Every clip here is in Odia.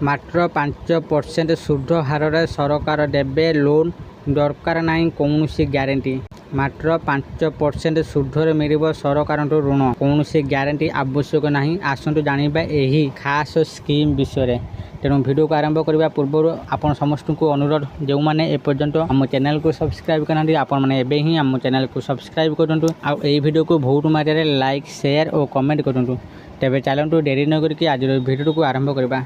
ମାତ୍ର 5% ସୁଧ ହାରରେ ସରକାର ଦେବେ ଲୋନ୍, ଦରକାର ନାହିଁ କୌଣସି ଗ୍ୟାରେଣ୍ଟି। ମାତ୍ର 5% ସୁଧରେ ମିଳିବ ସରକାରଙ୍କ ଋଣ, କୌଣସି ଗ୍ୟାରେଣ୍ଟି ଆବଶ୍ୟକ ନାହିଁ। ଆସନ୍ତୁ ଜାଣିବା ଏହି ଖାସ୍ ସ୍କିମ୍ ବିଷୟରେ। ତେଣୁ ଭିଡ଼ିଓକୁ ଆରମ୍ଭ କରିବା ପୂର୍ବରୁ ଆପଣ ସମସ୍ତଙ୍କୁ ଅନୁରୋଧ, ଯେଉଁମାନେ ଏପର୍ଯ୍ୟନ୍ତ ଆମ ଚ୍ୟାନେଲକୁ ସବସ୍କ୍ରାଇବ୍ କରିନାହାନ୍ତି ଆପଣମାନେ ଏବେ ହିଁ ଆମ ଚ୍ୟାନେଲକୁ ସବସ୍କ୍ରାଇବ୍ କରନ୍ତୁ। ଆଉ ଏହି ଭିଡ଼ିଓକୁ ବହୁତ ମାତ୍ରାରେ ଲାଇକ୍, ସେୟାର ଓ କମେଣ୍ଟ କରନ୍ତୁ। ତେବେ ଚାଲନ୍ତୁ ଡେରି ନ କରିକି ଆଜିର ଭିଡ଼ିଓକୁ ଆରମ୍ଭ କରିବା।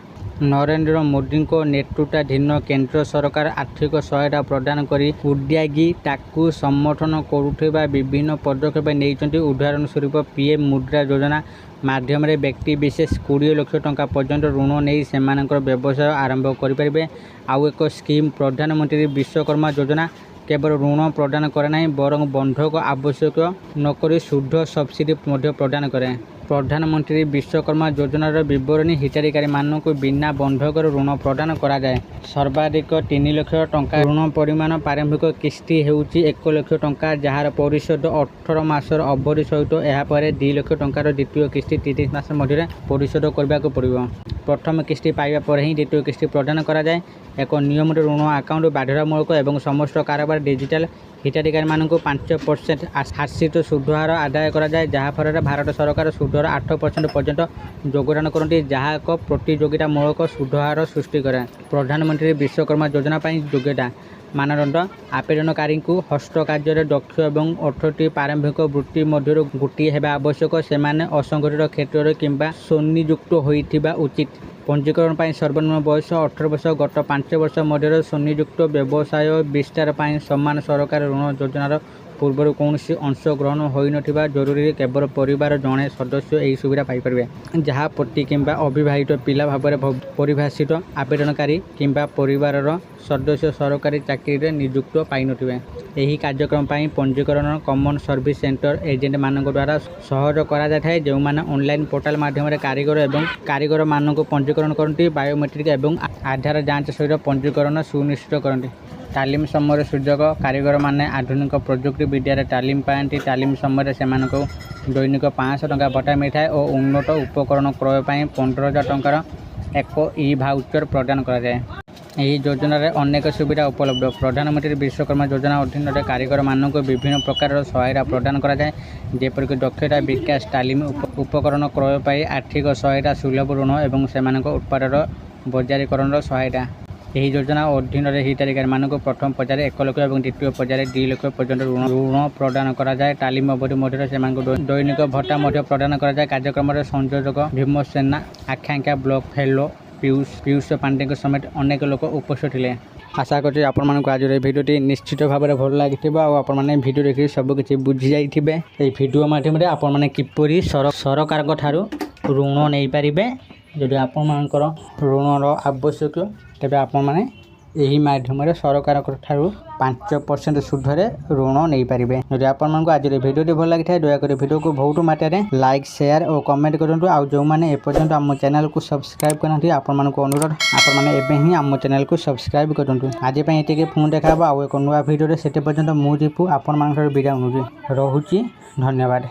ନରେନ୍ଦ୍ର ମୋଦିଙ୍କ ନେତୃତ୍ୱାଧୀନ କେନ୍ଦ୍ର ସରକାର ଆର୍ଥିକ ସହାୟତା ପ୍ରଦାନ କରି ଉଦ୍ୟୋଗୀତାକୁ ସମର୍ଥନ କରୁଥିବା ବିଭିନ୍ନ ପଦକ୍ଷେପ ନେଇଛନ୍ତି। ଉଦାହରଣ ସ୍ୱରୂପ PM ମୁଦ୍ରା ଯୋଜନା ମାଧ୍ୟମରେ ବ୍ୟକ୍ତିବିଶେଷ 20 ଲକ୍ଷ ଟଙ୍କା ପର୍ଯ୍ୟନ୍ତ ଋଣ ନେଇ ସେମାନଙ୍କର ବ୍ୟବସାୟ ଆରମ୍ଭ କରିପାରିବେ। ଆଉ ଏକ ସ୍କିମ୍ ପ୍ରଧାନମନ୍ତ୍ରୀ ବିଶ୍ୱକର୍ମା ଯୋଜନା କେବଳ ଋଣ ପ୍ରଦାନ କରେ ନାହିଁ, ବରଂ ବନ୍ଧକ ଆବଶ୍ୟକ ନକରି ସୁଧ ସବସିଡି ମଧ୍ୟ ପ୍ରଦାନ କରେ। ପ୍ରଧାନମନ୍ତ୍ରୀ ବିଶ୍ୱକର୍ମା ଯୋଜନାର ବିବରଣୀ ହିତାଧିକାରୀମାନଙ୍କୁ ବିନା ବନ୍ଧକରେ ଋଣ ପ୍ରଦାନ କରାଯାଏ। ସର୍ବାଧିକ 3 ଲକ୍ଷ ଟଙ୍କା ଋଣ ପରିମାଣ। ପ୍ରାରମ୍ଭିକ କିସ୍ତି ହେଉଛି 1 ଲକ୍ଷ ଟଙ୍କା, ଯାହାର ପରିଶୋଧ 18 ମାସର ଅବଧି ସହିତ। ଏହାପରେ 2 ଲକ୍ଷ ଟଙ୍କାର ଦ୍ୱିତୀୟ କିସ୍ତି 30 ମାସ ମଧ୍ୟରେ ପରିଶୋଧ କରିବାକୁ ପଡ଼ିବ। ପ୍ରଥମ କିସ୍ତି ପାଇବା ପରେ ହିଁ ଦ୍ୱିତୀୟ କିସ୍ତି ପ୍ରଦାନ କରାଯାଏ। ଏକ ନିୟମିତ ଋଣ ଆକାଉଣ୍ଟ ବାଧ୍ୟତାମୂଳକ ଏବଂ ସମସ୍ତ କାରବାର ଡିଜିଟାଲ। ହିତାଧିକାରୀମାନଙ୍କୁ 5% ଆଶ୍ରିତ ସୁଧ ହାର ଆଦାୟ କରାଯାଏ, ଯାହାଫଳରେ ଭାରତ ସରକାର ସୁଧର 8% ପର୍ଯ୍ୟନ୍ତ ଯୋଗଦାନ କରନ୍ତି, ଯାହା ଏକ ପ୍ରତିଯୋଗିତାମୂଳକ ସୁଧ ହାର ସୃଷ୍ଟି କରେ। ପ୍ରଧାନମନ୍ତ୍ରୀ ବିଶ୍ୱକର୍ମା ଯୋଜନା ପାଇଁ ଯୋଗ୍ୟତା ମାନଦଣ୍ଡ। ଆବେଦନକାରୀଙ୍କୁ ହସ୍ତକାର୍ଯ୍ୟରେ ଦକ୍ଷ ଏବଂ 8ଟି ପ୍ରାରମ୍ଭିକ ବୃତ୍ତି ମଧ୍ୟରୁ ଗୋଟିଏ ହେବା ଆବଶ୍ୟକ। ସେମାନେ ଅସଂଗଠିତ କ୍ଷେତ୍ରରେ କିମ୍ବା ସ୍ୱନିଯୁକ୍ତ ହୋଇଥିବା ଉଚିତ। ପଞ୍ଜୀକରଣ ପାଇଁ ସର୍ବନିମ୍ନ ବୟସ 18 ବର୍ଷ। ଗତ 5 ବର୍ଷ ମଧ୍ୟରେ ସ୍ୱନିଯୁକ୍ତ ବ୍ୟବସାୟ ବିସ୍ତାର ପାଇଁ ସମାନ ସରକାରୀ ଋଣ ଯୋଜନାର ପୂର୍ବରୁ କୌଣସି ଅଂଶଗ୍ରହଣ ହୋଇନଥିବା ଜରୁରୀ। କେବଳ ପରିବାର ଜଣେ ସଦସ୍ୟ ଏହି ସୁବିଧା ପାଇପାରିବେ, ଯାହା ପତି କିମ୍ବା ଅବିବାହିତ ପିଲା ଭାବରେ ପରିଭାଷିତ। ଆବେଦନକାରୀ କିମ୍ବା ପରିବାରର ସଦସ୍ୟ ସରକାରୀ ଚାକିରିରେ ନିଯୁକ୍ତ ପାଇନଥିବେ। ଏହି କାର୍ଯ୍ୟକ୍ରମ ପାଇଁ ପଞ୍ଜୀକରଣ କମନ ସର୍ଭିସ ସେଣ୍ଟର ଏଜେଣ୍ଟମାନଙ୍କ ଦ୍ୱାରା ସହଜ କରାଯାଇଥାଏ, ଯେଉଁମାନେ ଅନଲାଇନ୍ ପୋର୍ଟାଲ ମାଧ୍ୟମରେ କାରିଗରମାନଙ୍କୁ ପଞ୍ଜୀକରଣ କରନ୍ତି। ବାୟୋମେଟ୍ରିକ୍ ଏବଂ ଆଧାର ଯାଞ୍ଚ ସହିତ ପଞ୍ଜୀକରଣ ସୁନିଶ୍ଚିତ କରନ୍ତି। ତାଲିମ ସମୟରେ ସୁଯୋଗ। କାରିଗରମାନେ ଆଧୁନିକ ପ୍ରଯୁକ୍ତି ବିଦ୍ୟାରେ ତାଲିମ ପାଆନ୍ତି। ତାଲିମ ସମୟରେ ସେମାନଙ୍କୁ ଦୈନିକ 500 ଟଙ୍କା ଭତ୍ତା ମିଳିଥାଏ ଓ ଉନ୍ନତ ଉପକରଣ କ୍ରୟ ପାଇଁ 15,000 ଟଙ୍କାର ଏକ ଇ-ଭାଉଚର ପ୍ରଦାନ କରାଯାଏ। ଏହି ଯୋଜନାରେ ଅନେକ ସୁବିଧା ଉପଲବ୍ଧ। ପ୍ରଧାନମନ୍ତ୍ରୀ ବିଶ୍ୱକର୍ମା ଯୋଜନା ଅଧୀନରେ କାରିଗରମାନଙ୍କୁ ବିଭିନ୍ନ ପ୍ରକାରର ସହାୟତା ପ୍ରଦାନ କରାଯାଏ, ଯେପରିକି ଦକ୍ଷତା ବିକାଶ, ତାଲିମ, ଉପକରଣ କ୍ରୟ ପାଇଁ ଆର୍ଥିକ ସହାୟତା, ସୁଲଭ ଋଣ ଏବଂ ସେମାନଙ୍କ ଉତ୍ପାଦର ବଜାରୀକରଣର ସହାୟତା। ଏହି ଯୋଜନା ଅଧୀନରେ ହିତାଧିକାରୀମାନଙ୍କୁ ପ୍ରଥମ ପର୍ଯ୍ୟାୟରେ 1 ଲକ୍ଷ ଏବଂ ଦ୍ୱିତୀୟ ପର୍ଯ୍ୟାୟରେ 2 ଲକ୍ଷ ପର୍ଯ୍ୟନ୍ତ ଋଣ ପ୍ରଦାନ କରାଯାଏ। ତାଲିମ ଅବଧି ମଧ୍ୟରେ ସେମାନଙ୍କୁ ଦୈନିକ ଭତ୍ତା ମଧ୍ୟ ପ୍ରଦାନ କରାଯାଏ। କାର୍ଯ୍ୟକ୍ରମରେ ସଂଯୋଜକ ଭୀମସେନା, ଆକାଂକ୍ଷା ବ୍ଲକ ଫେଲୋ ପିୟୁଷ ପାଣ୍ଡେଙ୍କ ସମେତ ଅନେକ ଲୋକ ଉପସ୍ଥିତ ଥିଲେ। ଆଶା କରୁଛି ଆପଣମାନଙ୍କୁ ଆଜିର ଏହି ଭିଡ଼ିଓଟି ନିଶ୍ଚିତ ଭାବରେ ଭଲ ଲାଗିଥିବ ଆଉ ଆପଣମାନେ ଭିଡ଼ିଓ ଦେଖି ସବୁକିଛି ବୁଝିଯାଇଥିବେ। ଏହି ଭିଡ଼ିଓ ମାଧ୍ୟମରେ ଆପଣମାନେ କିପରି ସରକାରଙ୍କ ଠାରୁ ଋଣ ନେଇପାରିବେ। ଯଦି ଆପଣମାନଙ୍କର ଋଣର ଆବଶ୍ୟକ, ତେବେ ଆପଣମାନେ ଏହି ମାଧ୍ୟମରେ ସରକାରଙ୍କ ଠାରୁ 5% ସୁଧରେ ଋଣ ନେଇପାରିବେ। ଯଦି ଆପଣମାନଙ୍କୁ ଆଜିର ଭିଡ଼ିଓଟି ଭଲ ଲାଗିଥାଏ, ଦୟାକରି ଭିଡ଼ିଓକୁ ବହୁତ ମାତ୍ରାରେ ଲାଇକ୍, ସେୟାର ଓ କମେଣ୍ଟ କରନ୍ତୁ। ଆଉ ଯେଉଁମାନେ ଏପର୍ଯ୍ୟନ୍ତ ଆମ ଚ୍ୟାନେଲକୁ ସବସ୍କ୍ରାଇବ୍ କରିନାହାନ୍ତି ଆପଣମାନଙ୍କୁ ଅନୁରୋଧ, ଆପଣମାନେ ଏବେ ହିଁ ଆମ ଚ୍ୟାନେଲକୁ ସବସ୍କ୍ରାଇବ୍ କରନ୍ତୁ। ଆଜି ପାଇଁ ଏତିକି, ପୁଣି ଦେଖା ହେବ ଆଉ ଏକ ନୂଆ ଭିଡ଼ିଓରେ। ସେତେ ପର୍ଯ୍ୟନ୍ତ ମୁଁ ଦୀପୁ ଆପଣମାନଙ୍କର ବିଦାୟ ନେଉଛି। ରହୁଛି, ଧନ୍ୟବାଦ।